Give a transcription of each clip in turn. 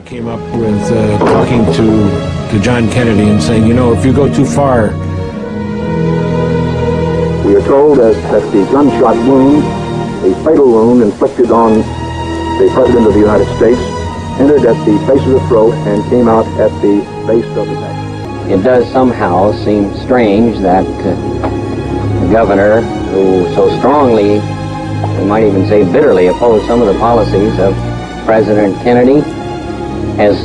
came up with talking to John Kennedy and saying, you know, if you go too far. We are told that the gunshot wound, a fatal wound inflicted on the President of the United States, entered at the base of the throat and came out at the base of the neck. It does somehow seem strange that the governor, who so strongly, we might even say bitterly, opposed some of the policies of President Kennedy, has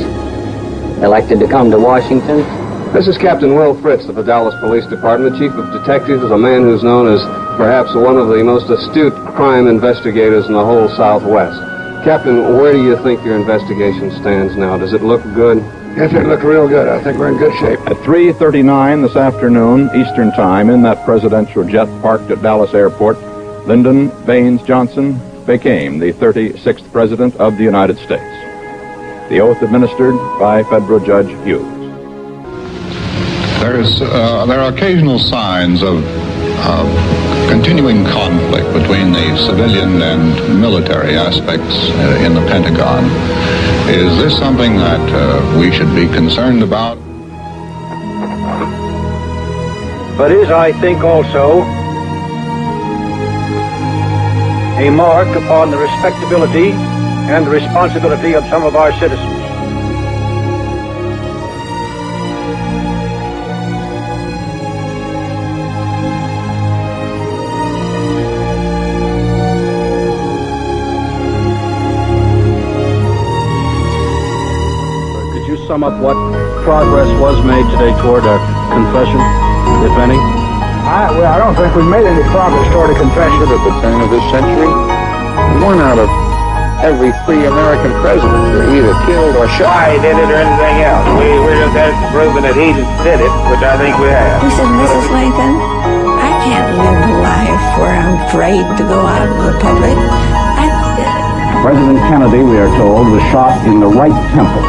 elected to come to Washington. This is Captain Will Fritz of the Dallas Police Department. Chief of Detectives is a man who's known as perhaps one of the most astute crime investigators in the whole Southwest. Captain, where do you think your investigation stands now? Does it look good? Yes, it looked real good. I think we're in good shape. At 3:39 this afternoon, Eastern Time, in that presidential jet parked at Dallas Airport, Lyndon Baines Johnson became the 36th President of the United States. The oath administered by Federal Judge Hughes. There are occasional signs of continuing conflict between the civilian and military aspects in the Pentagon. Is this something that we should be concerned about? But is, I think, also a mark upon the respectability and the responsibility of some of our citizens. Could you sum up what progress was made today toward a confession, if any? I don't think we've made any progress toward a confession. At the turn of this century, one out of every 3 American presidents were either killed or shot. Why he did it or anything else. We just had proven that he did it, which I think we have. He said, Mrs. Lincoln, I can't live a life where I'm afraid to go out in the public. President Kennedy, we are told, was shot in the right temple.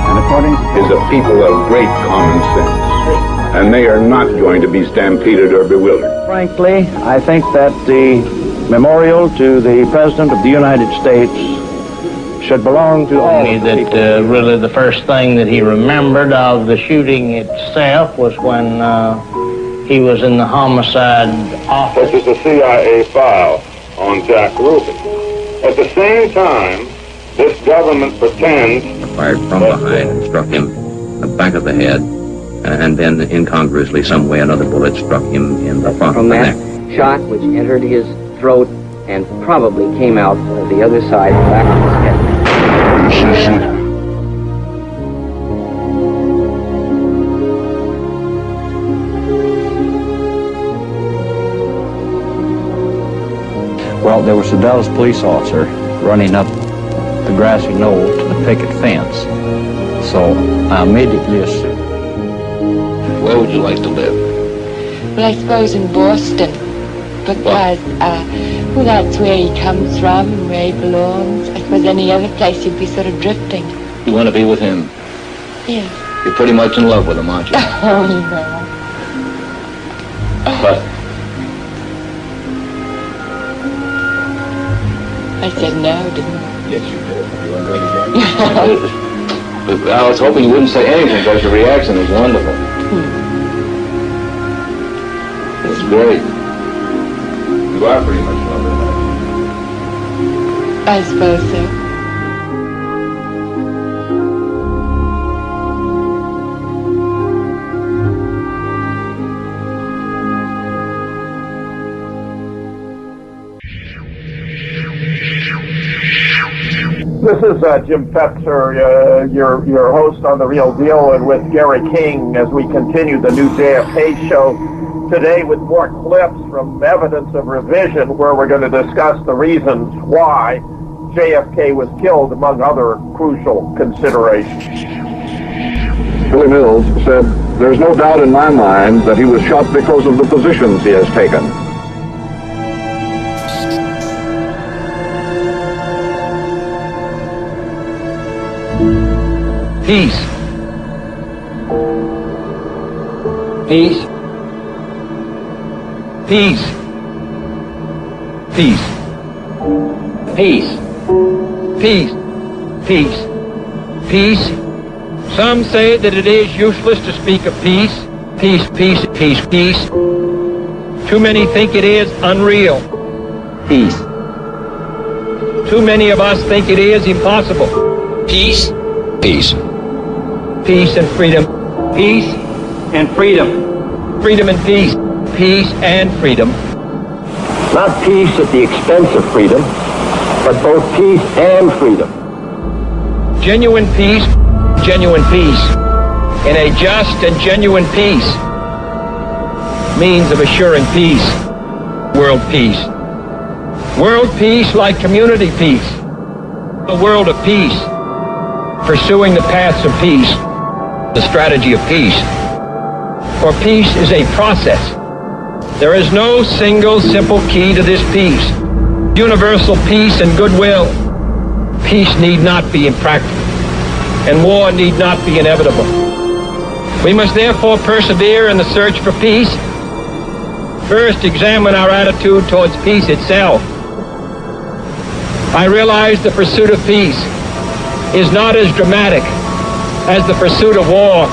And according is a people of great common sense. And they are not going to be stampeded or bewildered. Frankly, I think that the memorial to the President of the United States should belong to all of the people. Really the first thing that he remembered of the shooting itself was when he was in the homicide office. This is a CIA file on Jack Ruby. At the same time, this government pretends... Fired from behind and struck him in the back of the head. And then, incongruously, some way, another bullet struck him in the front of the neck. From that shot, which entered his throat and probably came out the other side, the back of his head. Well, there was a Dallas police officer running up the grassy knoll to the picket fence. So I immediately assumed. Where would you like to live? Well, I suppose in Boston, because well, that's where he comes from and where he belongs. I suppose any other place he'd be sort of drifting. You want to be with him? Yeah. You're pretty much in love with him, aren't you? Oh, no. But I said no, didn't I? Yes, you did. You weren't ready again. I was hoping you wouldn't say anything because your reaction was wonderful. It's great. You are pretty much in love with him. I suppose so. This is Jim Fetzer, your host on The Real Deal, and with Gary King as we continue the new JFK show today with more clips from Evidence of Revision, where we're going to discuss the reasons why JFK was killed, among other crucial considerations. Billy Mills said, "There's no doubt in my mind that he was shot because of the positions he has taken." Peace. Peace. Peace. Peace. Peace. Peace. Peace. peace. Some say that it is useless to speak of peace. Peace, peace, peace, peace. Too many think it is unreal. Peace. Too many of us think it is impossible. Peace. Peace. Peace and freedom. Peace and freedom. Freedom and peace. Peace and freedom. Not peace at the expense of freedom, but both peace and freedom. Genuine peace, genuine peace. In a just and genuine peace. Means of assuring peace. World peace. World peace like community peace. A world of peace. Pursuing the paths of peace. The strategy of peace. For peace is a process. There is no single simple key to this peace. Universal peace and goodwill. Peace need not be impractical, and war need not be inevitable. We must therefore persevere in the search for peace. First, examine our attitude towards peace itself. I realize the pursuit of peace is not as dramatic as the pursuit of war,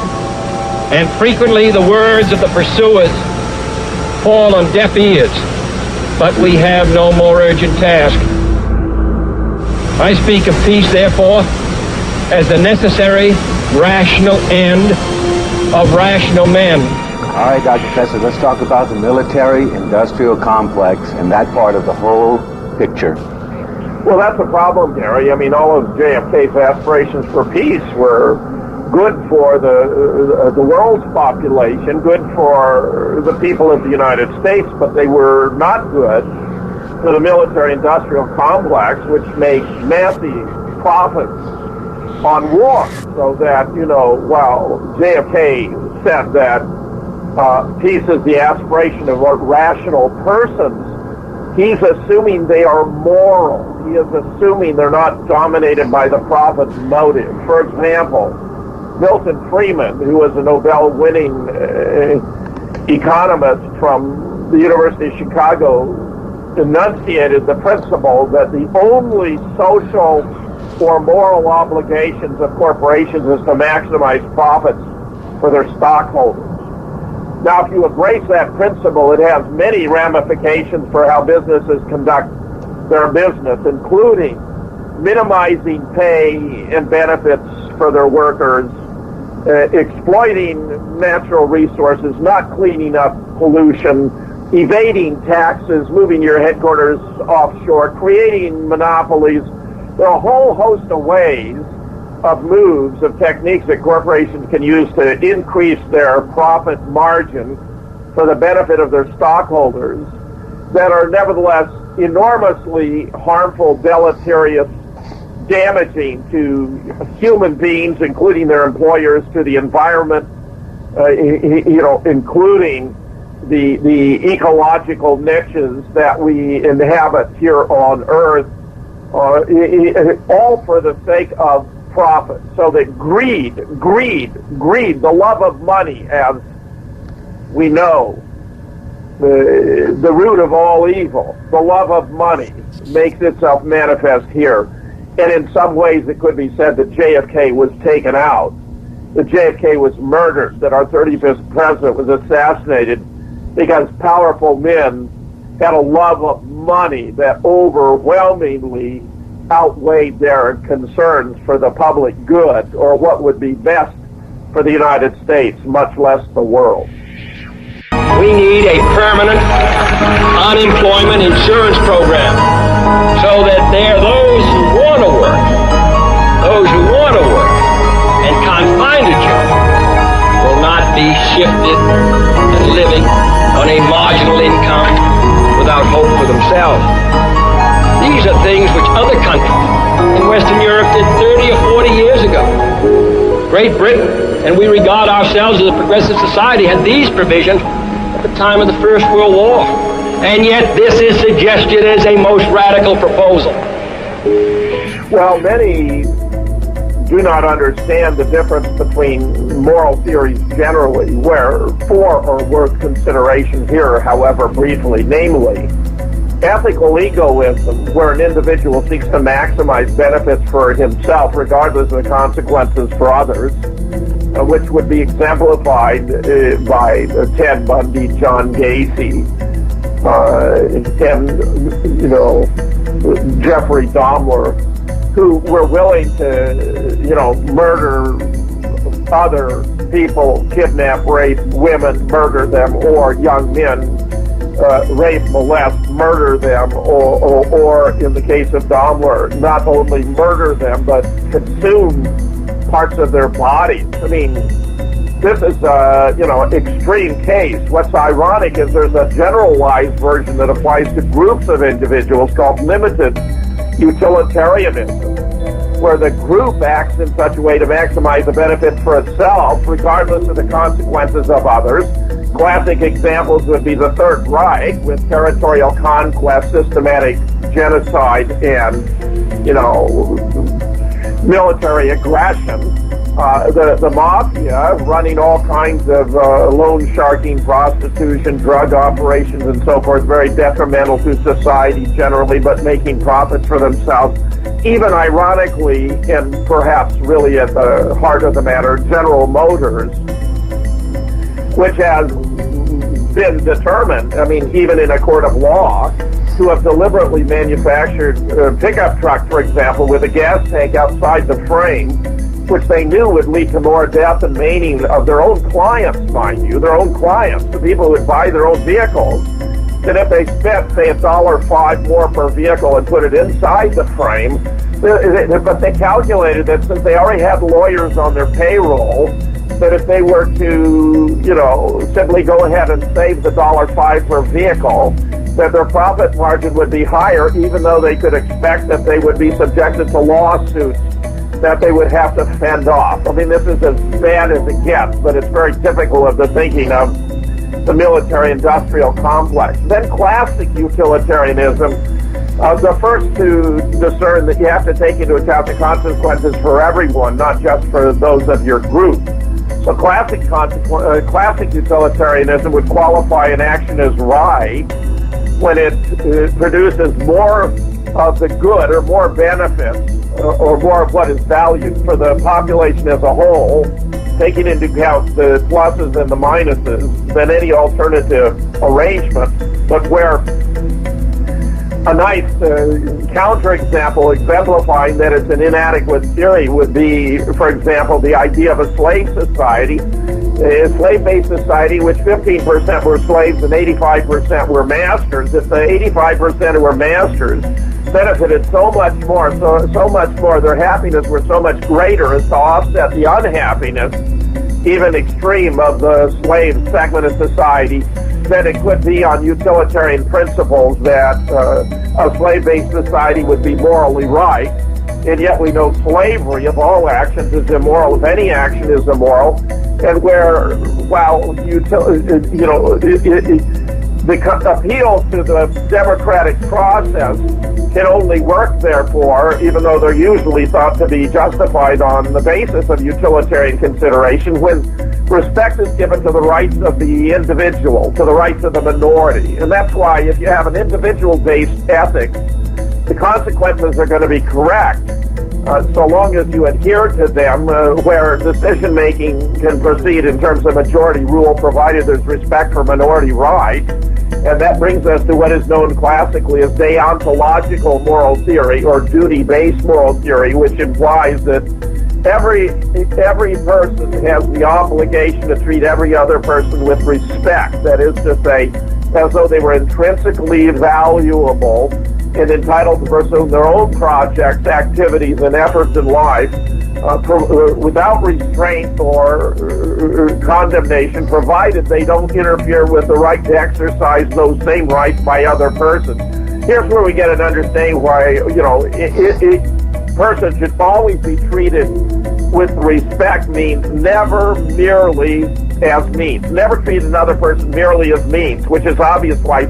and frequently the words of the pursuers fall on deaf ears, but we have no more urgent task. I speak of peace, therefore, as the necessary, rational end of rational men. All right, Dr. Fetzer, let's talk about the military-industrial complex and that part of the whole picture. Well, that's a problem, Gary. I mean, all of JFK's aspirations for peace were good for the world's population, good for the people of the United States, but they were not good for the military-industrial complex, which makes massive profits on war. So that, while JFK said that peace is the aspiration of rational persons, he's assuming they are moral. He is assuming they're not dominated by the profit motive. For example, Milton Friedman, who was a Nobel-winning economist from the University of Chicago, enunciated the principle that the only social or moral obligations of corporations is to maximize profits for their stockholders. Now, if you embrace that principle, it has many ramifications for how businesses conduct their business, including minimizing pay and benefits for their workers, exploiting natural resources, not cleaning up pollution, evading taxes, moving your headquarters offshore, creating monopolies. There are a whole host of ways of moves, of techniques that corporations can use to increase their profit margin for the benefit of their stockholders that are nevertheless enormously harmful, deleterious, damaging to human beings, including their employers, to the environment, including the ecological niches that we inhabit here on Earth, all for the sake of profit. So that greed, the love of money, as we know, the root of all evil, the love of money, makes itself manifest here. And in some ways it could be said that JFK was taken out, that JFK was murdered, that our 35th president was assassinated because powerful men had a love of money that overwhelmingly outweighed their concerns for the public good or what would be best for the United States, much less the world. We need a permanent unemployment insurance program so that there are those who want to work and can't find a job will not be shifted and living on a marginal income without hope for themselves. These are things which other countries in Western Europe did 30 or 40 years ago. Great Britain, and we regard ourselves as a progressive society, had these provisions at the time of the First World War. And yet this is suggested as a most radical proposal. Well, many do not understand the difference between moral theories generally, where four are worth consideration here, however briefly, namely, ethical egoism, where an individual seeks to maximize benefits for himself, regardless of the consequences for others, which would be exemplified by Ted Bundy, John Gacy, and Jeffrey Dahmer, who were willing to, murder other people, kidnap, rape women, murder them, or young men, rape, molest, murder them, or in the case of Dahmer, not only murder them, but consume parts of their bodies. I mean, this is extreme case. What's ironic is there's a generalized version that applies to groups of individuals called limited utilitarianism, where the group acts in such a way to maximize the benefit for itself, regardless of the consequences of others. Classic examples would be the Third Reich, with territorial conquest, systematic genocide, and, military aggression. The mafia running all kinds of loan sharking, prostitution, drug operations, and so forth, very detrimental to society generally, but making profits for themselves. Even ironically, and perhaps really at the heart of the matter, General Motors, which has been determined, even in a court of law, to have deliberately manufactured a pickup truck, for example, with a gas tank outside the frame, which they knew would lead to more death and maiming of their own clients, mind you, their own clients, the people who would buy their own vehicles, that if they spent, say, $1.05 more per vehicle and put it inside the frame, but they calculated that since they already had lawyers on their payroll, that if they were to, simply go ahead and save the $1.05 per vehicle, that their profit margin would be higher, even though they could expect that they would be subjected to lawsuits that they would have to fend off. This is as bad as it gets, but it's very typical of the thinking of the military-industrial complex. Then classic utilitarianism, the first to discern that you have to take into account the consequences for everyone, not just for those of your group. So classic utilitarianism would qualify an action as right when it produces more of the good or more benefits or more of what is valued for the population as a whole, taking into account the pluses and the minuses, than any alternative arrangement, but where a nice counterexample exemplifying that it's an inadequate theory would be, for example, the idea of a slave society, a slave-based society in which 15% were slaves and 85% were masters. If the 85% who were masters benefited so much more, their happiness were so much greater as to offset the unhappiness, even extreme, of the slave segment of society, then it could be on utilitarian principles that a slave-based society would be morally right. And yet we know slavery of all actions is immoral. If any action is immoral, and where, while the appeal to the democratic process can only work, therefore, even though they're usually thought to be justified on the basis of utilitarian consideration, when respect is given to the rights of the individual, to the rights of the minority. And that's why if you have an individual-based ethics, the consequences are going to be correct, so long as you adhere to them, where decision-making can proceed in terms of majority rule, provided there's respect for minority rights. And that brings us to what is known classically as deontological moral theory, or duty-based moral theory, which implies that every person has the obligation to treat every other person with respect. That is to say, as though they were intrinsically valuable and entitled to pursue their own projects, activities, and efforts in life without restraint or condemnation, provided they don't interfere with the right to exercise those same rights by other persons. Here's where we get an understanding why, a person should always be treated with respect means never merely as means. Never treat another person merely as means, which is obvious why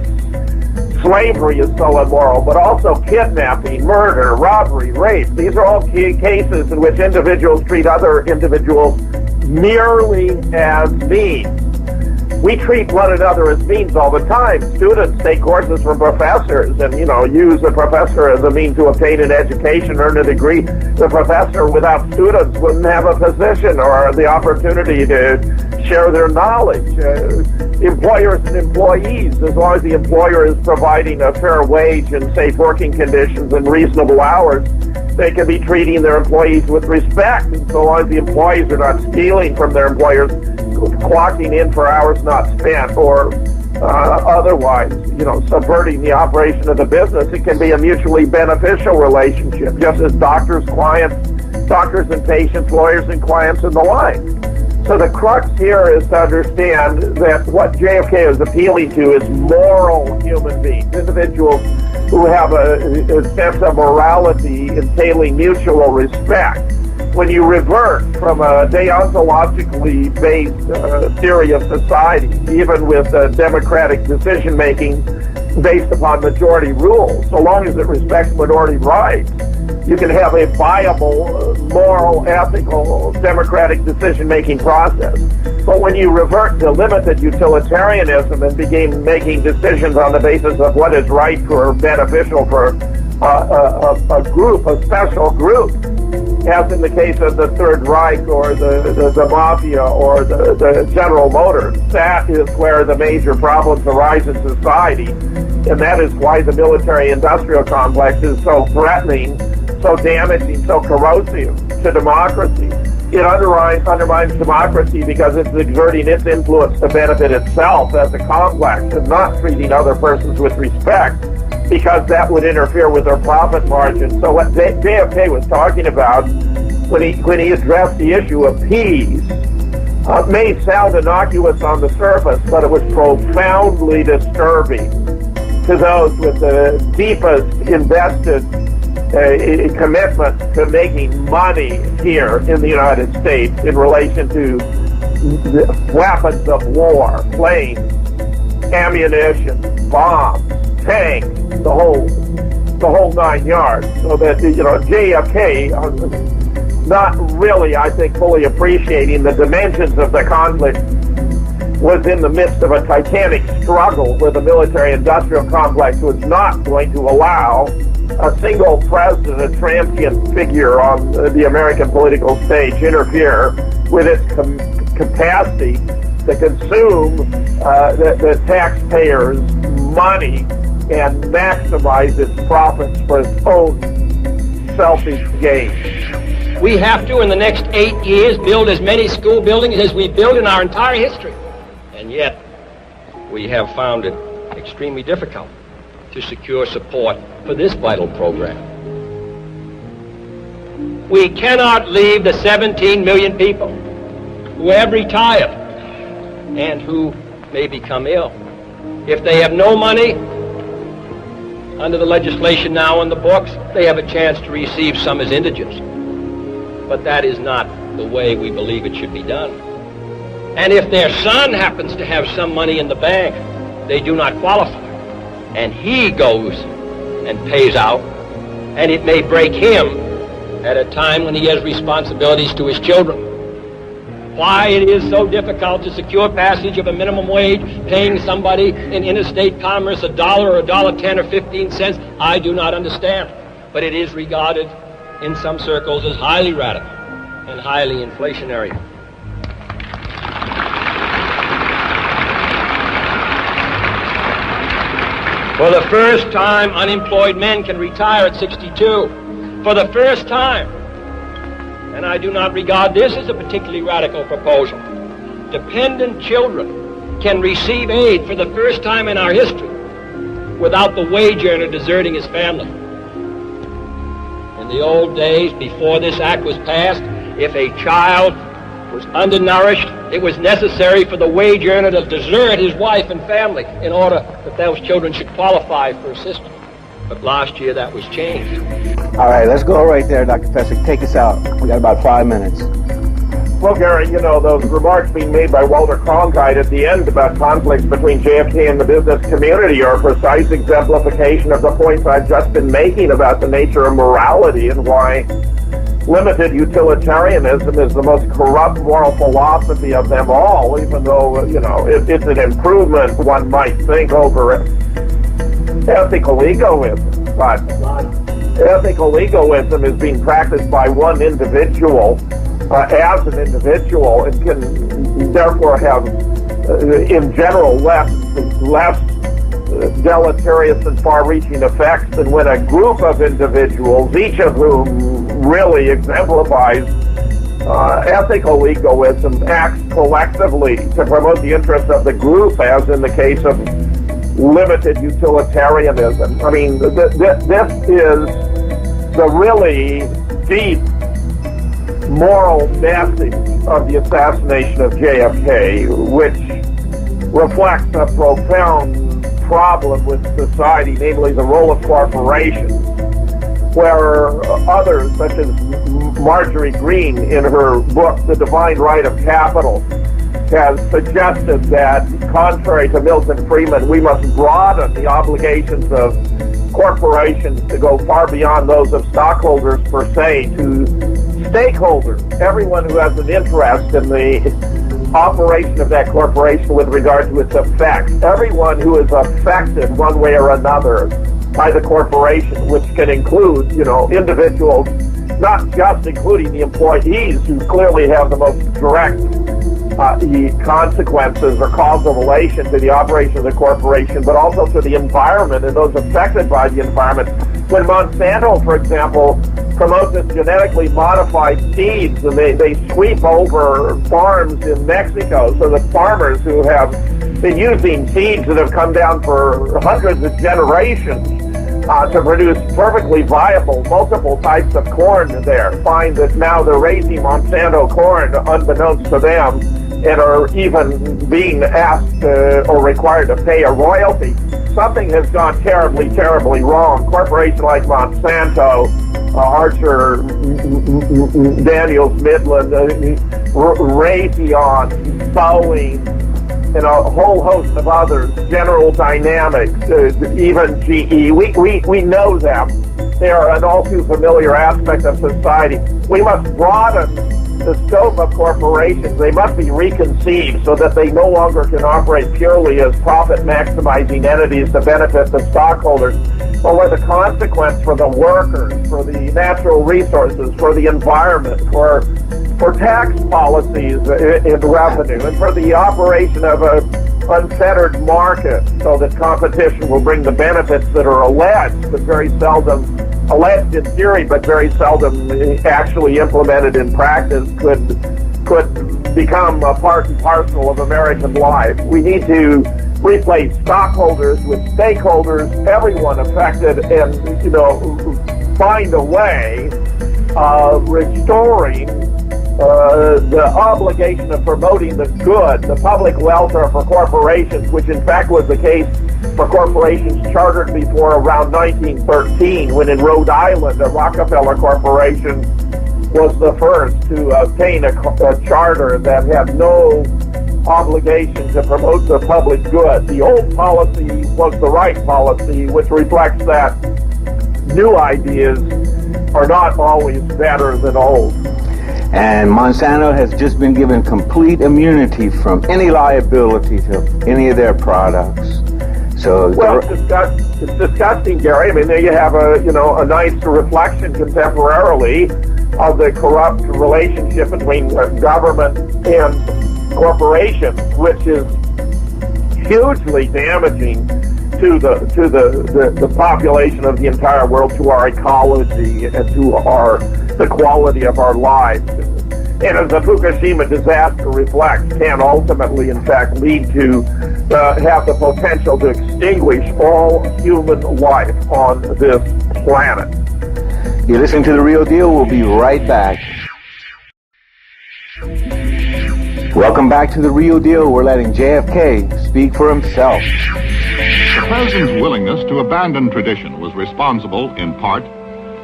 slavery is so immoral, but also kidnapping, murder, robbery, rape. These are all key cases in which individuals treat other individuals merely as means. We treat one another as means all the time. Students take courses from professors and, use a professor as a means to obtain an education, earn a degree. The professor without students wouldn't have a position or the opportunity to share their knowledge. Employers and employees, as long as the employer is providing a fair wage and safe working conditions and reasonable hours, they can be treating their employees with respect. And so long as the employees are not stealing from their employers, clocking in for hours not spent, or otherwise, subverting the operation of the business, it can be a mutually beneficial relationship, just as doctors and patients, lawyers and clients, and the like. So the crux here is to understand that what JFK is appealing to is moral human beings, individuals who have a sense of morality entailing mutual respect. When you revert from a deontologically based theory of society, even with democratic decision-making based upon majority rule, so long as it respects minority rights, you can have a viable, moral, ethical, democratic decision-making process. But when you revert to limited utilitarianism and begin making decisions on the basis of what is right or beneficial for a group, a special group, as in the case of the Third Reich or the Mafia or the General Motors, that is where the major problems arise in society. And that is why the military-industrial complex is so threatening, so damaging, so corrosive to democracy. It undermines democracy because it's exerting its influence to benefit itself as a complex and not treating other persons with respect, because that would interfere with their profit margin. So what JFK was talking about when he addressed the issue of peace may sound innocuous on the surface, but it was profoundly disturbing to those with the deepest invested commitment to making money here in the United States in relation to the weapons of war, planes, ammunition, bombs, tanks, the whole 9 yards. So that JFK, not really, I think, fully appreciating the dimensions of the conflict, was in the midst of a titanic struggle where the military-industrial complex was not going to allow a single president, a transient figure on the American political stage, interfere with its capacity to consume the taxpayers' money and maximize its profits for its own selfish gain. We have to, in the next 8 years, build as many school buildings as we built in our entire history. And yet, we have found it extremely difficult to secure support for this vital program. We cannot leave the 17 million people who have retired and who may become ill. If they have no money, under the legislation now in the books, they have a chance to receive some as indigents. But that is not the way we believe it should be done. And if their son happens to have some money in the bank, they do not qualify. And he goes and pays out, and it may break him at a time when he has responsibilities to his children. Why it is so difficult to secure passage of a minimum wage, paying somebody in interstate commerce $1 or $1.10 or 15 cents, I do not understand. But it is regarded in some circles as highly radical and highly inflationary. For the first time, unemployed men can retire at 62. For the first time. And I do not regard this as a particularly radical proposal. Dependent children can receive aid for the first time in our history without the wage earner deserting his family. In the old days, before this act was passed, if a child was undernourished, it was necessary for the wage earner to desert his wife and family in order that those children should qualify for assistance. But last year that was changed. All right, let's go right there, Dr. Fetzer. Take us out. We got about 5 minutes. Well, Gary, those remarks being made by Walter Cronkite at the end about conflicts between JFK and the business community are a precise exemplification of the points I've just been making about the nature of morality and why limited utilitarianism is the most corrupt moral philosophy of them all, even though, it's an improvement, one might think, over ethical egoism. But ethical egoism is being practiced by one individual as an individual, and can therefore have, in general, less deleterious and far-reaching effects than when a group of individuals, each of whom really exemplifies ethical egoism, acts collectively to promote the interests of the group, as in the case of limited utilitarianism. I mean, this is the really deep moral message of the assassination of JFK, which reflects a profound problem with society, namely the role of corporations, where others, such as Marjorie Green in her book, The Divine Right of Capital, has suggested that, contrary to Milton Friedman, we must broaden the obligations of corporations to go far beyond those of stockholders per se, to stakeholders, everyone who has an interest in the operation of that corporation with regard to its effects, everyone who is affected one way or another by the corporation, which can include, individuals, not just including the employees who clearly have the most direct consequences or causal relation to the operation of the corporation, but also to the environment and those affected by the environment. When Monsanto, for example, promotes its genetically modified seeds, and they sweep over farms in Mexico, so that farmers who have been using seeds that have come down for hundreds of generations to produce perfectly viable multiple types of corn there, find that now they're raising Monsanto corn unbeknownst to them, and are even being asked or required to pay a royalty. Something has gone terribly, terribly wrong. Corporations like Monsanto, Archer, Daniels Midland, Raytheon, Boeing, and a whole host of others, General Dynamics, even GE. We know them. They are an all too familiar aspect of society. We must broaden the scope of corporations. They must be reconceived so that they no longer can operate purely as profit-maximizing entities to benefit the stockholders, but where the consequence for the workers, for the natural resources, for the environment, for tax policies and revenue, and for the operation of an unfettered market, so that competition will bring the benefits that are alleged, but very seldom alleged in theory, but very seldom actually implemented in practice, could become a part and parcel of American life. We need to replace stockholders with stakeholders, everyone affected, and find a way of restoring the obligation of promoting the good, the public welfare for corporations, which in fact was the case for corporations chartered before around 1913, when in Rhode Island, a Rockefeller Corporation was the first to obtain a charter that had no obligation to promote the public good. The old policy was the right policy, which reflects that new ideas are not always better than old. And Monsanto has just been given complete immunity from any liability to any of their products. So well, it's disgusting, Gary. I mean, there you have a nice reflection contemporarily of the corrupt relationship between government and corporations, which is hugely damaging to the population of the entire world, to our ecology, and to the quality of our lives. And as the Fukushima disaster reflects, can ultimately, in fact, lead to have the potential to extinguish all human life on this planet. You're listening to The Real Deal. We'll be right back. Welcome back to The Real Deal. We're letting JFK speak for himself. The president's willingness to abandon tradition was responsible, in part,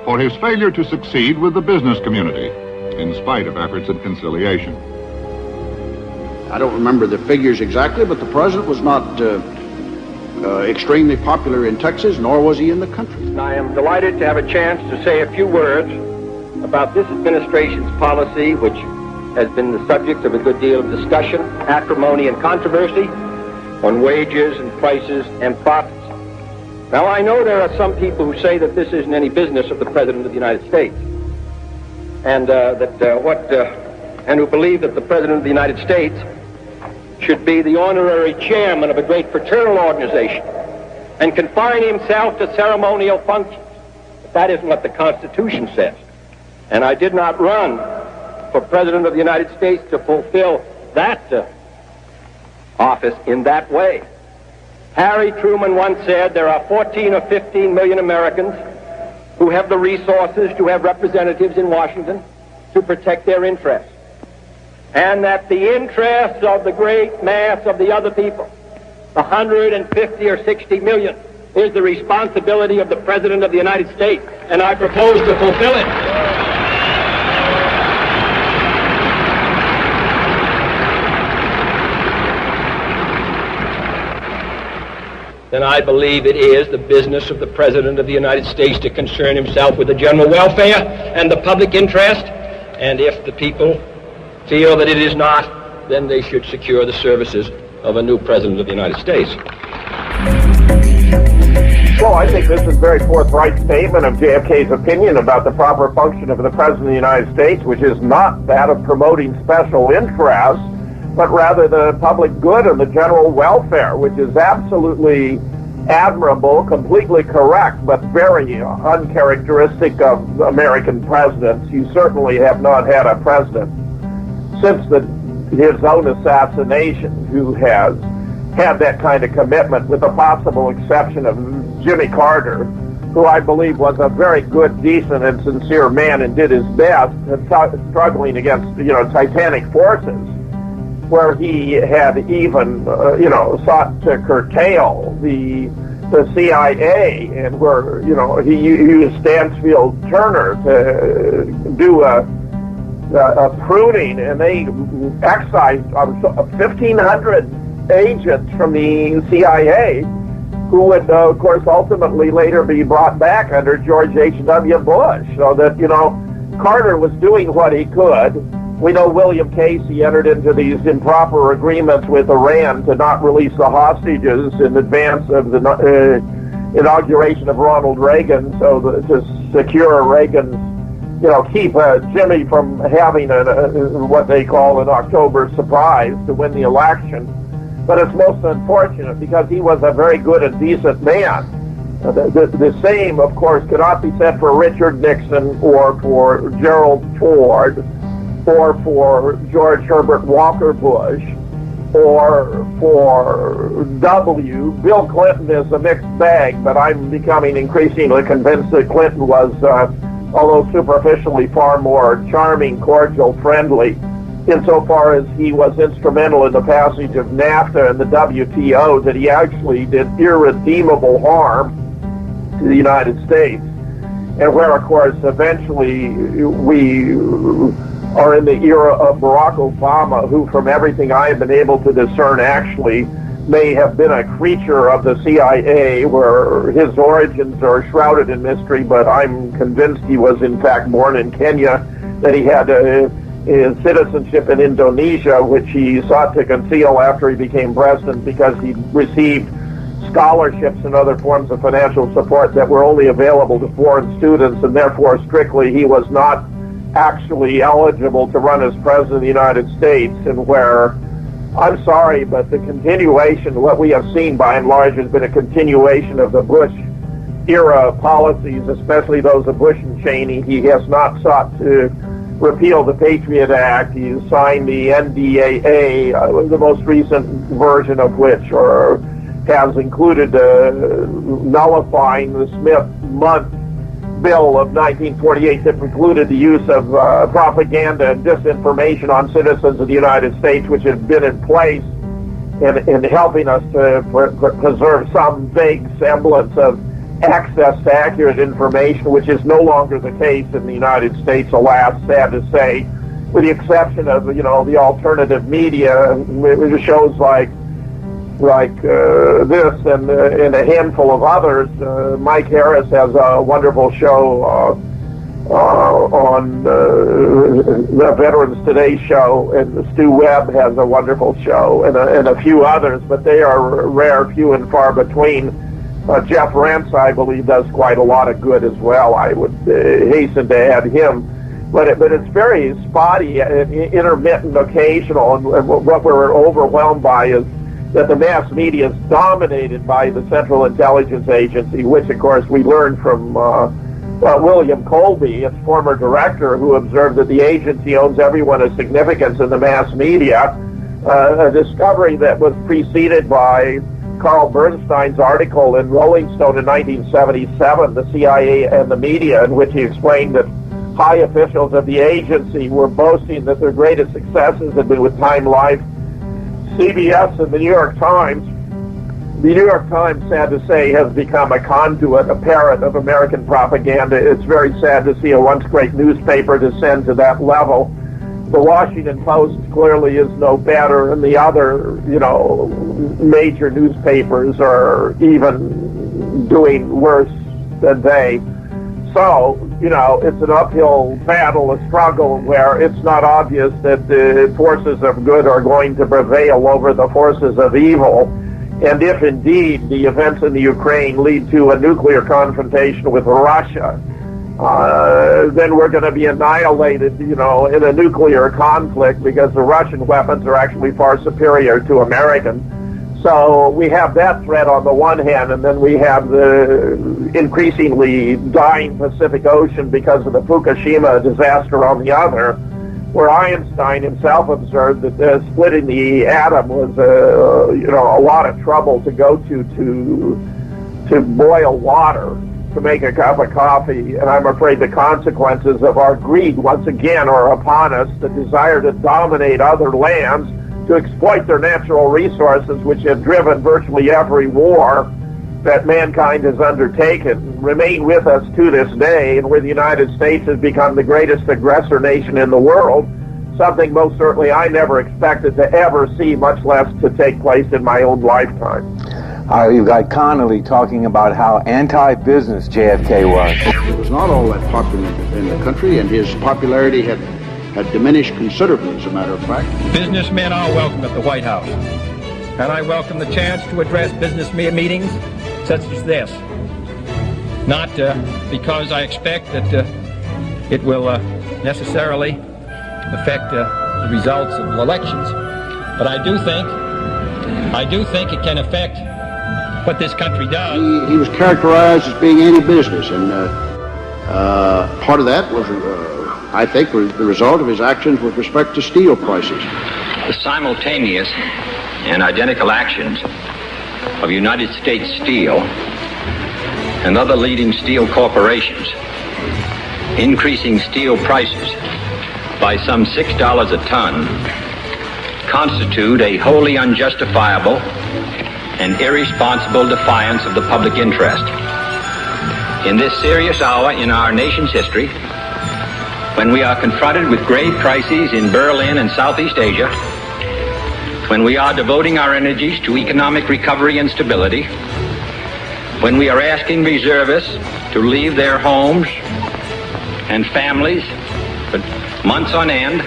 for his failure to succeed with the business community, in spite of efforts at conciliation. I don't remember the figures exactly, but the president was not extremely popular in Texas, nor was he in the country. I am delighted to have a chance to say a few words about this administration's policy, which has been the subject of a good deal of discussion, acrimony, and controversy on wages and prices and profits. Now, I know there are some people who say that this isn't any business of the President of the United States, and and who believe that the President of the United States should be the honorary chairman of a great fraternal organization and confine himself to ceremonial functions. But that isn't what the Constitution says. And I did not run for President of the United States to fulfill that office in that way. Harry Truman once said there are 14 or 15 million Americans who have the resources to have representatives in Washington to protect their interests. And that the interests of the great mass of the other people, the 150 or 60 million, is the responsibility of the President of the United States, and I propose to fulfill it. Then I believe it is the business of the President of the United States to concern himself with the general welfare and the public interest, and if the people feel that it is not, then they should secure the services of a new President of the United States. Well, I think this is a very forthright statement of JFK's opinion about the proper function of the President of the United States, which is not that of promoting special interests, but rather the public good and the general welfare, which is absolutely admirable, completely correct, but very uncharacteristic of American presidents. You certainly have not had a president since his own assassination who has had that kind of commitment, with the possible exception of Jimmy Carter, who I believe was a very good, decent, and sincere man and did his best struggling against, titanic forces, where he had even, sought to curtail the CIA, and where, he used Stansfield Turner to do a pruning, and they excised 1,500 agents from the CIA, who would, of course, ultimately later be brought back under George H.W. Bush. So that, Carter was doing what he could. We know William Casey entered into these improper agreements with Iran to not release the hostages in advance of the inauguration of Ronald Reagan, to secure Reagan's, keep Jimmy from having what they call an October surprise to win the election. But it's most unfortunate because he was a very good and decent man. The same, of course, cannot be said for Richard Nixon or for Gerald Ford or for George Herbert Walker Bush or for W. Bill Clinton is a mixed bag, but I'm becoming increasingly convinced that Clinton was, although superficially, far more charming, cordial, friendly, insofar as he was instrumental in the passage of NAFTA and the WTO, that he actually did irredeemable harm to the United States. And where, of course, eventually we are in the era of Barack Obama, who, from everything I have been able to discern, actually may have been a creature of the CIA, where his origins are shrouded in mystery, but I'm convinced he was in fact born in Kenya, that he had his citizenship in Indonesia, which he sought to conceal after he became president because he received scholarships and other forms of financial support that were only available to foreign students, and therefore strictly he was not actually eligible to run as president of the United States, and where, I'm sorry, but the continuation, what we have seen by and large has been a continuation of the Bush era policies, especially those of Bush and Cheney. He has not sought to repeal the Patriot Act. He signed the NDAA, the most recent version of which has included nullifying the Smith-Mundt Bill of 1948 that precluded the use of propaganda and disinformation on citizens of the United States, which had been in place in helping us to preserve some vague semblance of access to accurate information, which is no longer the case in the United States, alas, sad to say, with the exception of, the alternative media, shows like this and a handful of others. Mike Harris has a wonderful show on the Veterans Today show, and Stu Webb has a wonderful show, and a few others, but they are rare, few and far between. Jeff Rentz, I believe, does quite a lot of good as well. I would hasten to add him. But it's very spotty, intermittent, occasional, and what we're overwhelmed by is that the mass media is dominated by the Central Intelligence Agency, which, of course, we learned from William Colby, its former director, who observed that the agency owns everyone of significance in the mass media, a discovery that was preceded by Carl Bernstein's article in Rolling Stone in 1977, The CIA and the Media, in which he explained that high officials of the agency were boasting that their greatest successes had been with Time Life, CBS, and the New York Times. The New York Times, sad to say, has become a conduit, a parrot of American propaganda. It's very sad to see a once great newspaper descend to that level. The Washington Post clearly is no better, and the other, major newspapers are even doing worse than they. So, it's an uphill battle, a struggle where it's not obvious that the forces of good are going to prevail over the forces of evil. And if indeed the events in the Ukraine lead to a nuclear confrontation with Russia, then we're going to be annihilated, in a nuclear conflict, because the Russian weapons are actually far superior to American. So we have that threat on the one hand, and then we have the increasingly dying Pacific Ocean because of the Fukushima disaster on the other, where Einstein himself observed that splitting the atom was a lot of trouble to go to boil water to make a cup of coffee. And I'm afraid the consequences of our greed once again are upon us, the desire to dominate other lands, to exploit their natural resources, which have driven virtually every war that mankind has undertaken, remain with us to this day, and where the United States has become the greatest aggressor nation in the world, something most certainly I never expected to ever see, much less to take place in my own lifetime. You've got Connolly talking about how anti-business JFK was. He was not all that popular in the country, and his popularity had diminished considerably, as a matter of fact. Businessmen are welcome at the White House, and I welcome the chance to address business meetings such as this. Not because I expect that it will necessarily affect the results of elections, but I do think it can affect what this country does. He was characterized as being anti-business, and part of that was, I think, was the result of his actions with respect to steel prices. The simultaneous and identical actions of United States Steel and other leading steel corporations increasing steel prices by some $6 a ton constitute a wholly unjustifiable and irresponsible defiance of the public interest. In this serious hour in our nation's history, when we are confronted with grave crises in Berlin and Southeast Asia, when we are devoting our energies to economic recovery and stability, when we are asking reservists to leave their homes and families for months on end,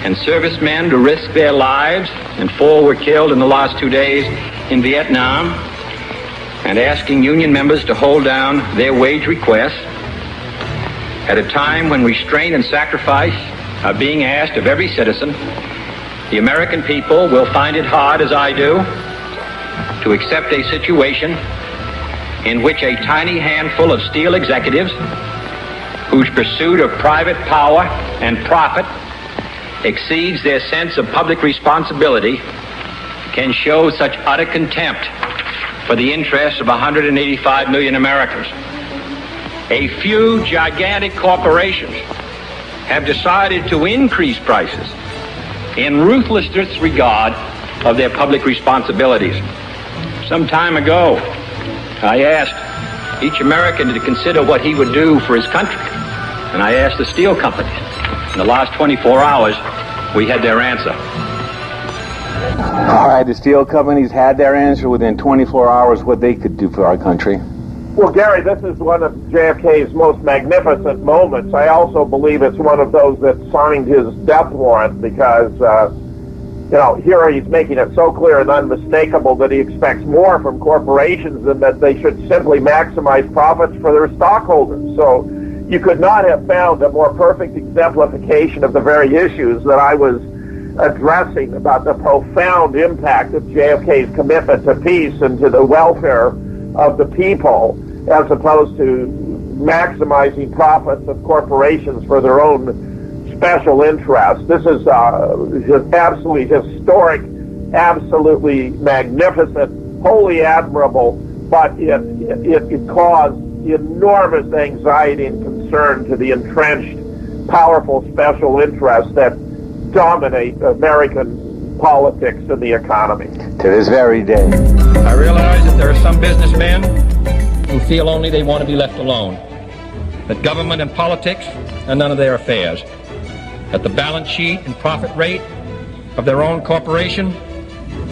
and servicemen to risk their lives, and 4 were killed in the last 2 days in Vietnam, and asking union members to hold down their wage requests, at a time when restraint and sacrifice are being asked of every citizen, the American people will find it hard, as I do, to accept a situation in which a tiny handful of steel executives, whose pursuit of private power and profit exceeds their sense of public responsibility, can show such utter contempt for the interests of 185 million Americans. A few gigantic corporations have decided to increase prices in ruthless disregard of their public responsibilities. Some time ago, I asked each American to consider what he would do for his country, and I asked the steel companies. In the last 24 hours, we had their answer. All right, the steel companies had their answer within 24 hours what they could do for our country. Well, Gary, this is one of JFK's most magnificent moments. I also believe it's one of those that signed his death warrant because, here he's making it so clear and unmistakable that he expects more from corporations than that they should simply maximize profits for their stockholders. So you could not have found a more perfect exemplification of the very issues that I was addressing about the profound impact of JFK's commitment to peace and to the welfare of the people, as opposed to maximizing profits of corporations for their own special interests. This is just absolutely historic, absolutely magnificent, wholly admirable, but it caused enormous anxiety and concern to the entrenched, powerful special interests that dominate American politics and the economy. To this very day. I realize that there are some businessmen who feel only they want to be left alone, that government and politics are none of their affairs, that the balance sheet and profit rate of their own corporation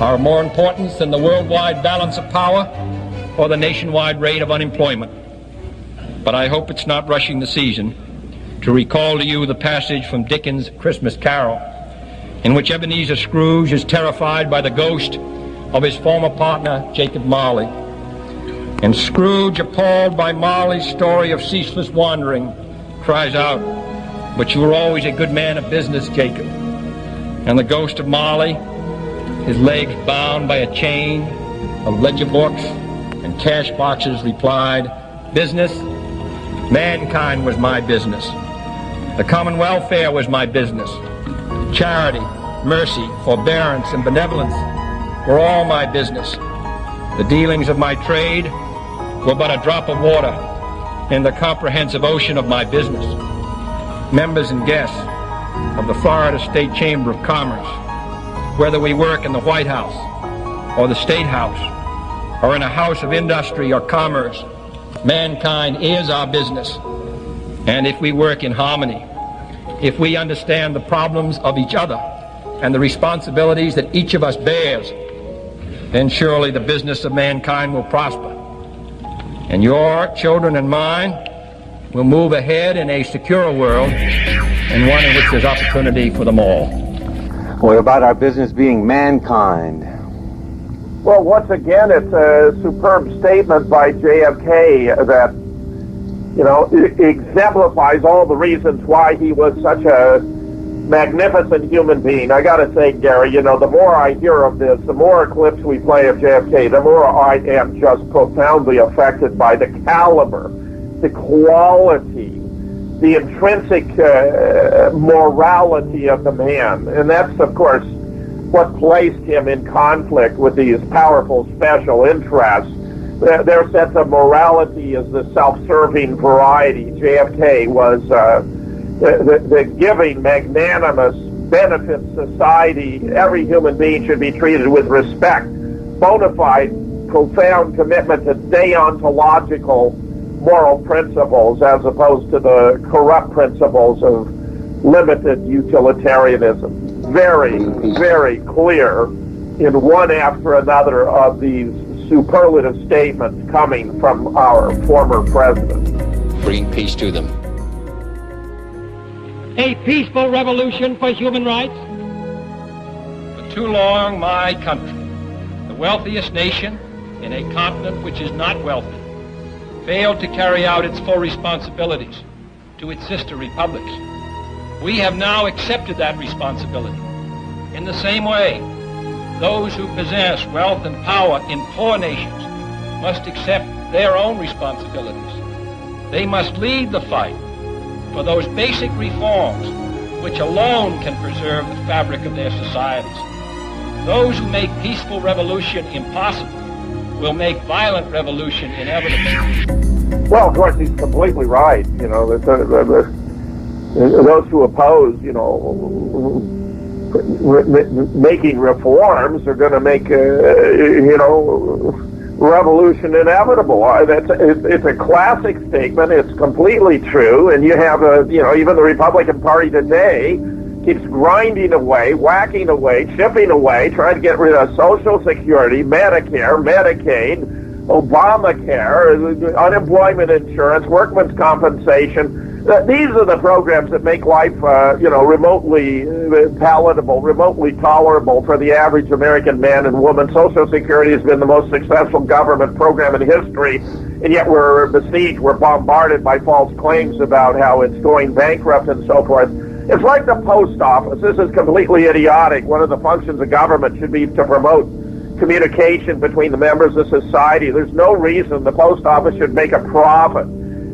are of more importance than the worldwide balance of power or the nationwide rate of unemployment. But I hope it's not rushing the season to recall to you the passage from Dickens' Christmas Carol, in which Ebenezer Scrooge is terrified by the ghost of his former partner, Jacob Marley. And Scrooge, appalled by Marley's story of ceaseless wandering, cries out, "But you were always a good man of business, Jacob." And the ghost of Marley, his legs bound by a chain of ledger books and cash boxes, replied, "Business? Mankind was my business. The common welfare was my business. Charity, mercy, forbearance, and benevolence were all my business. The dealings of my trade were but a drop of water in the comprehensive ocean of my business. Members and guests of the Florida State Chamber of Commerce, whether we work in the White House or the State House or in a house of industry or commerce, mankind is our business. And if we work in harmony, if we understand the problems of each other and the responsibilities that each of us bears, then surely the business of mankind will prosper. And your children and mine will move ahead in a secure world and one in which there's opportunity for them all." What about our business being mankind? Well, once again, it's a superb statement by JFK that, exemplifies all the reasons why he was such a magnificent human being. I got to say, Gary, the more I hear of this, the more clips we play of JFK, the more I am just profoundly affected by the caliber, the quality, the intrinsic morality of the man. And that's, of course, what placed him in conflict with these powerful special interests. Their sense of morality is the self-serving variety. JFK was the giving, magnanimous, benefit society. Every human being should be treated with respect, bona fide, profound commitment to deontological moral principles as opposed to the corrupt principles of limited utilitarianism. Very, very clear in one after another of these superlative statements coming from our former president. Bring peace to them. A peaceful revolution for human rights. For too long, my country, the wealthiest nation in a continent which is not wealthy, failed to carry out its full responsibilities to its sister republics. We have now accepted that responsibility. In the same way, those who possess wealth and power in poor nations must accept their own responsibilities. They must lead the fight for those basic reforms which alone can preserve the fabric of their societies. Those who make peaceful revolution impossible will make violent revolution inevitable. Well, of course, he's completely right. Those who oppose, making reforms are going to make, revolution inevitable. It's a classic statement. It's completely true. And you have, even the Republican Party today keeps grinding away, whacking away, chipping away, trying to get rid of Social Security, Medicare, Medicaid, Obamacare, unemployment insurance, workman's compensation. These are the programs that make life, remotely palatable, remotely tolerable for the average American man and woman. Social Security has been the most successful government program in history, and yet we're besieged, we're bombarded by false claims about how it's going bankrupt and so forth. It's like the post office. This is completely idiotic. One of the functions of government should be to promote communication between the members of society. There's no reason the post office should make a profit.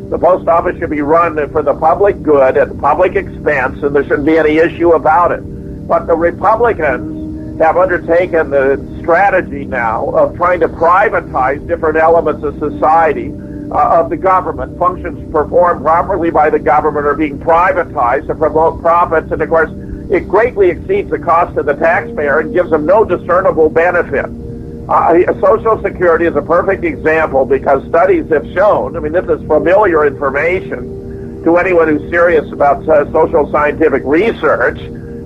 The post office should be run for the public good at public expense, and there shouldn't be any issue about it. But the Republicans have undertaken the strategy now of trying to privatize different elements of society, of the government. Functions performed properly by the government are being privatized to promote profits, and of course, it greatly exceeds the cost of the taxpayer and gives them no discernible benefit. Social Security is a perfect example because studies have shown, this is familiar information to anyone who's serious about social scientific research,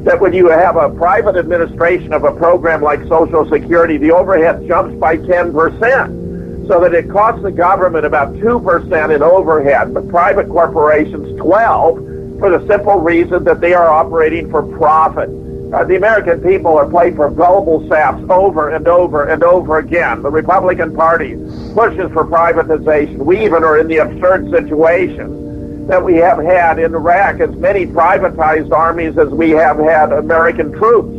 that when you have a private administration of a program like Social Security, the overhead jumps by 10%, so that it costs the government about 2% in overhead, but private corporations 12%, for the simple reason that they are operating for profit. The American people are played for gullible saps over and over and over again. The Republican Party pushes for privatization. We even are in the absurd situation that we have had in Iraq as many privatized armies as we have had American troops,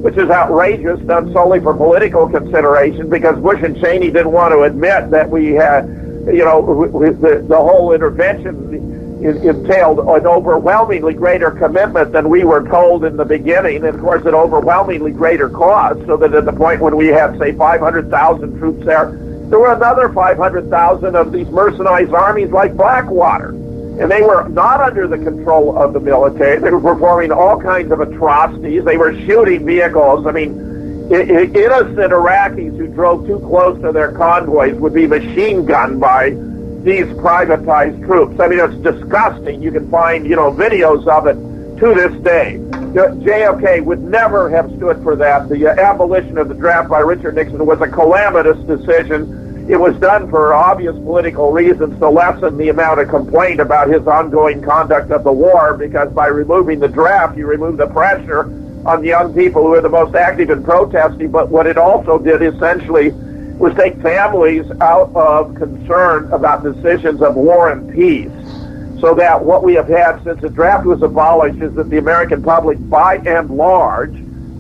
which is outrageous, done solely for political consideration, because Bush and Cheney didn't want to admit that we had, the whole intervention entailed an overwhelmingly greater commitment than we were told in the beginning, and of course an overwhelmingly greater cost, so that at the point when we had, say, 500,000 troops there were another 500,000 of these mercenized armies like Blackwater. And they were not under the control of the military. They were performing all kinds of atrocities. They were shooting vehicles. Innocent Iraqis who drove too close to their convoys would be machine gunned by these privatized troops. It's disgusting. You can find, videos of it to this day. JFK would never have stood for that. The abolition of the draft by Richard Nixon was a calamitous decision. It was done for obvious political reasons to lessen the amount of complaint about his ongoing conduct of the war, because by removing the draft, you remove the pressure on the young people who are the most active in protesting. But what it also did essentially was take families out of concern about decisions of war and peace, so that what we have had since the draft was abolished is that the American public, by and large,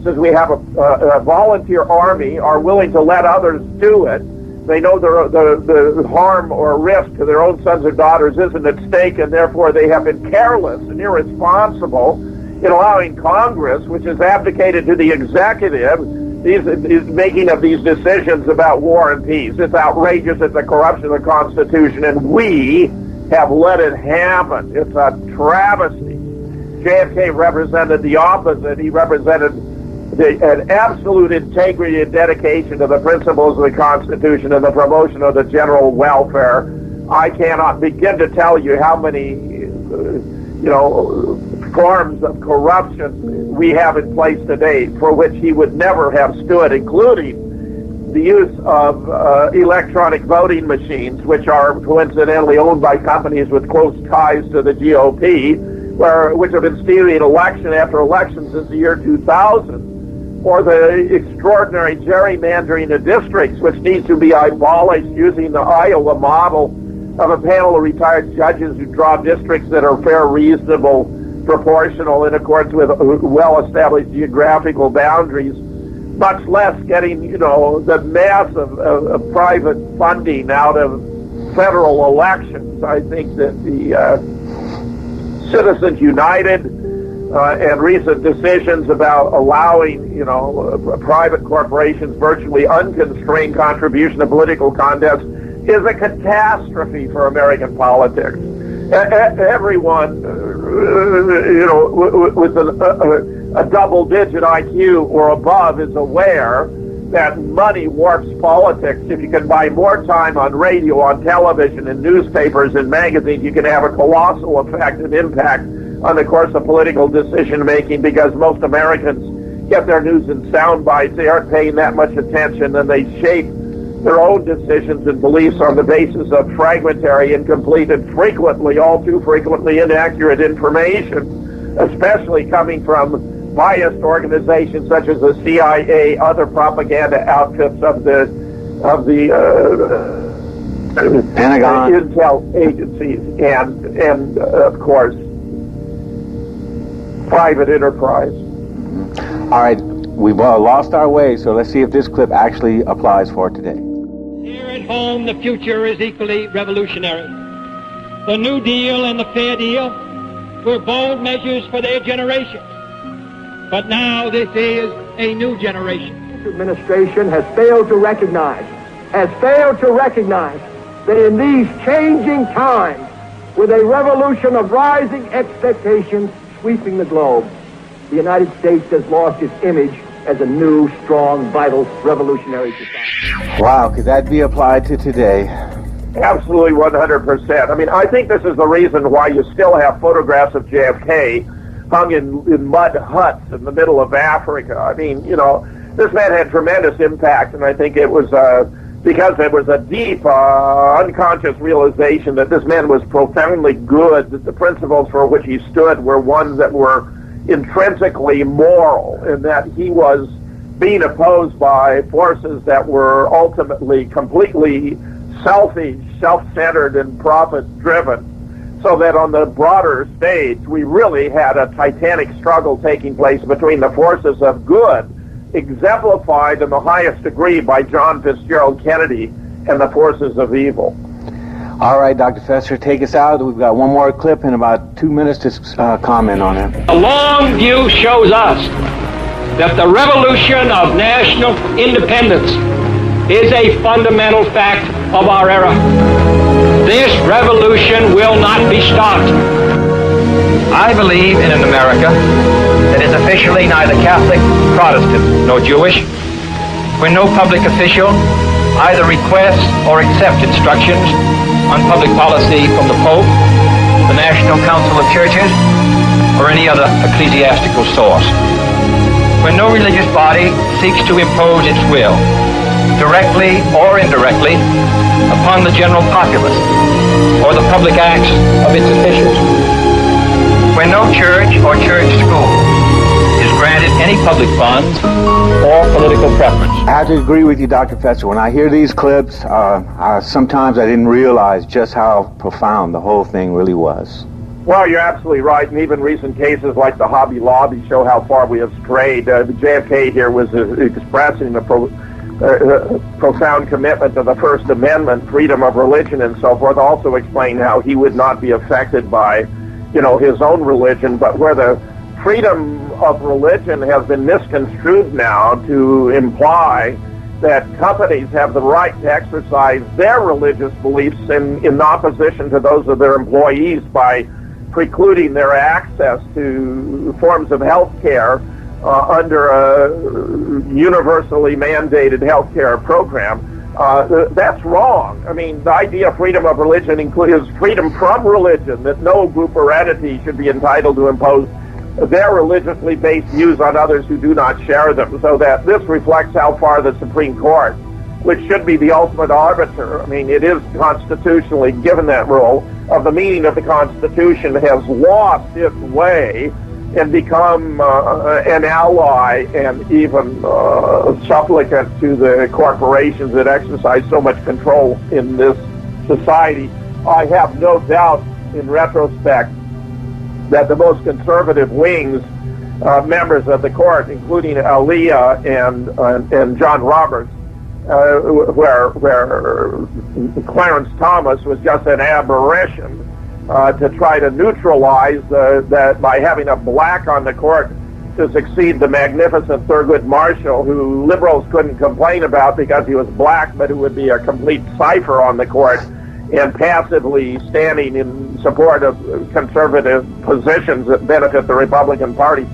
since we have a volunteer army, are willing to let others do it. They know the harm or risk to their own sons or daughters isn't at stake, and therefore they have been careless and irresponsible in allowing Congress, which has abdicated to the executive, is making of these decisions about war and peace. It's outrageous. It's a corruption of the Constitution, and we have let it happen. It's a travesty. JFK represented the opposite. He represented an absolute integrity and dedication to the principles of the Constitution and the promotion of the general welfare. I cannot begin to tell you how many, forms of corruption we have in place today for which he would never have stood, including the use of electronic voting machines, which are coincidentally owned by companies with close ties to the GOP, which have been stealing election after election since the year 2000, or the extraordinary gerrymandering of districts, which needs to be abolished using the Iowa model of a panel of retired judges who draw districts that are fair, reasonable, proportional, in accordance with well-established geographical boundaries, much less getting, the mass of private funding out of federal elections. I think that the Citizens United and recent decisions about allowing, private corporations virtually unconstrained contribution to political contests is a catastrophe for American politics. Everyone, with a double-digit IQ or above is aware that money warps politics. If you can buy more time on radio, on television, in newspapers, and magazines, you can have a colossal effect and impact on the course of political decision-making, because most Americans get their news in sound bites. They aren't paying that much attention, and they shape their own decisions and beliefs on the basis of fragmentary, incomplete, and frequently, all too frequently, inaccurate information, especially coming from biased organizations such as the CIA, other propaganda outfits of the Pentagon, intel agencies, and of course, private enterprise. All right, we've lost our way, so let's see if this clip actually applies for today. Here at home, the future is equally revolutionary. The New Deal and the Fair Deal were bold measures for their generation. But now this is a new generation. This administration has failed to recognize that in these changing times, with a revolution of rising expectations sweeping the globe, the United States has lost its image as a new, strong, vital, revolutionary society. Wow, could that be applied to today? Absolutely, 100%. I mean, I think this is the reason why you still have photographs of JFK hung in mud huts in the middle of Africa. I mean, you know, this man had tremendous impact, and I think it was because there was a deep unconscious realization that this man was profoundly good, that the principles for which he stood were ones that were intrinsically moral, and that he was being opposed by forces that were ultimately completely selfish, self-centered, and profit-driven. So that on the broader stage, we really had a titanic struggle taking place between the forces of good, exemplified in the highest degree by John Fitzgerald Kennedy, and the forces of evil. All right, Dr. Fetzer, take us out. We've got one more clip and about 2 minutes to comment on it. The long view shows us that the revolution of national independence is a fundamental fact of our era. This revolution will not be stopped. I believe in an America that is officially neither Catholic, Protestant, nor Jewish, where no public official either requests or accepts instructions on public policy from the Pope, the National Council of Churches, or any other ecclesiastical source. When no religious body seeks to impose its will, directly or indirectly, upon the general populace or the public acts of its officials. When no church or church school is granted any public funds or political preference. I have to agree with you, Dr. Fetzer. When I hear these clips, sometimes I didn't realize just how profound the whole thing really was. Well, you're absolutely right, and even recent cases like the Hobby Lobby show how far we have strayed. The JFK here was expressing a profound commitment to the First Amendment, freedom of religion, and so forth. Also explained how he would not be affected by, his own religion, but where the freedom of religion has been misconstrued now to imply that companies have the right to exercise their religious beliefs in opposition to those of their employees by precluding their access to forms of health care under a universally mandated health care program. That's wrong. I mean, the idea of freedom of religion includes freedom from religion, that no group or entity should be entitled to impose their religiously based views on others who do not share them, so that this reflects how far the Supreme Court, which should be the ultimate arbiter, I mean, it is constitutionally given that role, of the meaning of the Constitution, has lost its way and become an ally and even supplicant to the corporations that exercise so much control in this society. I have no doubt, in retrospect, that the most conservative wings, members of the court, including Aliyah and John Roberts, where Clarence Thomas was just an aberration, to try to neutralize that by having a black on the court to succeed the magnificent Thurgood Marshall, who liberals couldn't complain about because he was black, but who would be a complete cipher on the court and passively standing in support of conservative positions that benefit the Republican Party.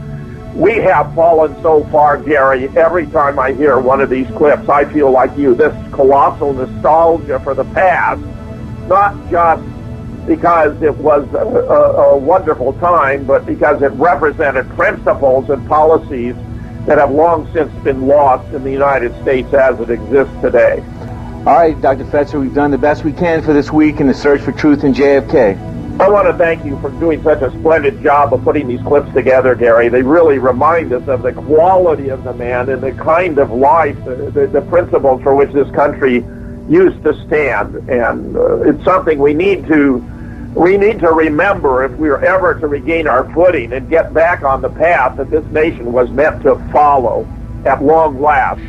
We have fallen so far, Gary. Every time I hear one of these clips, I feel like you, this colossal nostalgia for the past, not just because it was a wonderful time, but because it represented principles and policies that have long since been lost in the United States as it exists today. All right, Dr. Fetzer, we've done the best we can for this week in the search for truth in JFK. I want to thank you for doing such a splendid job of putting these clips together, Gary. They really remind us of the quality of the man and the kind of life, the principles for which this country used to stand. And it's something we need to remember if we are ever to regain our footing and get back on the path that this nation was meant to follow at long last.